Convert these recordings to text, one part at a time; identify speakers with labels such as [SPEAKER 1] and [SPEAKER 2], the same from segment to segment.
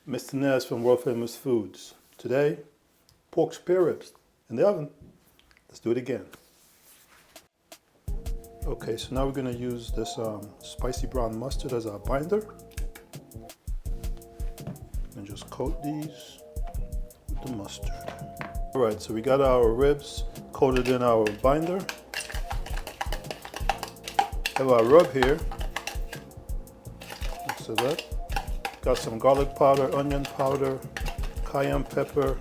[SPEAKER 1] Mr. Nez from Worldfamousfoodz. Today, pork spare ribs in the oven. Let's do it again. Okay, so now we're going to use this spicy brown mustard as our binder. And just coat these with the mustard. Alright, so we got our ribs coated in our binder. Have our rub here. Mix it up. Got some garlic powder, onion powder, cayenne pepper,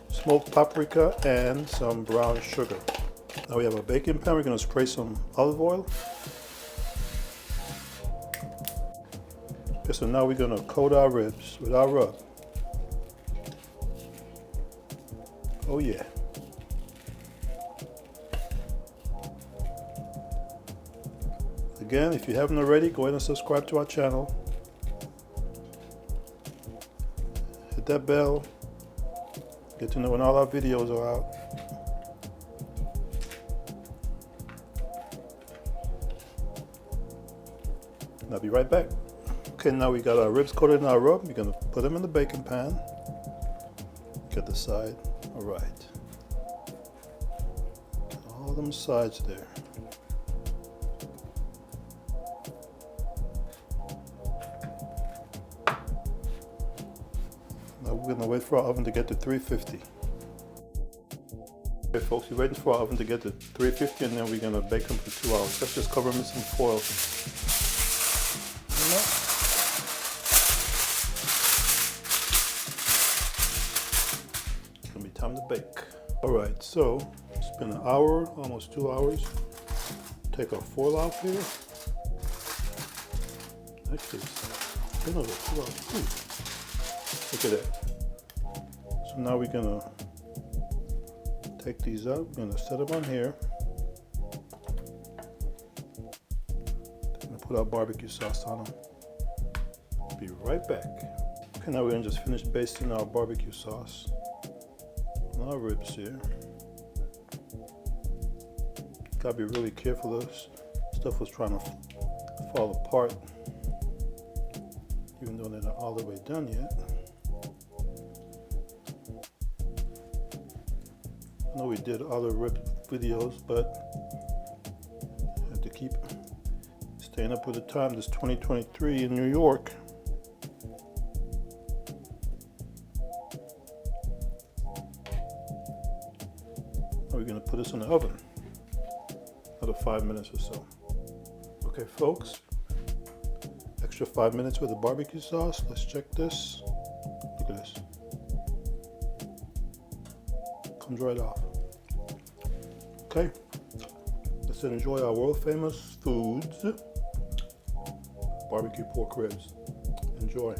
[SPEAKER 1] smoked paprika, and some brown sugar. Now we have a baking pan. We're going to spray some olive oil. Okay, so now we're going to coat our ribs with our rub. Oh yeah. Again, if you haven't already, go ahead and subscribe to our channel. Hit that bell. Get to know when all our videos are out. And I'll be right back. Okay, now we got our ribs coated in our rub. We're gonna put them in the baking pan. Get the side. All right. Get all them sides there. Now we're gonna wait for our oven to get to 350. Okay folks, we're waiting for our oven to get to 350 and then we're gonna bake them for 2 hours. Let's just cover them in some foil. It's gonna be time to bake. Alright, so it's been an hour, almost 2 hours. Take our foil off here. Actually, it's been over 2 hours. Look at that. So now we're gonna take these out. We're gonna set them on here. We're gonna put our barbecue sauce on them. Be right back. Okay, now we're gonna just finish basting our barbecue sauce on our ribs here. Gotta be really careful. This stuff was trying to fall apart, even though they're not all the way done yet. I know we did other rib videos, but I have to keep staying up with the time. This 2023 in New York. Now we're going to put this in the oven. Another 5 minutes or so. Okay, folks. Extra 5 minutes with the barbecue sauce. Let's check this. Look at this. Comes right off. Okay, let's enjoy our Worldfamousfoodz barbecue pork ribs. Enjoy.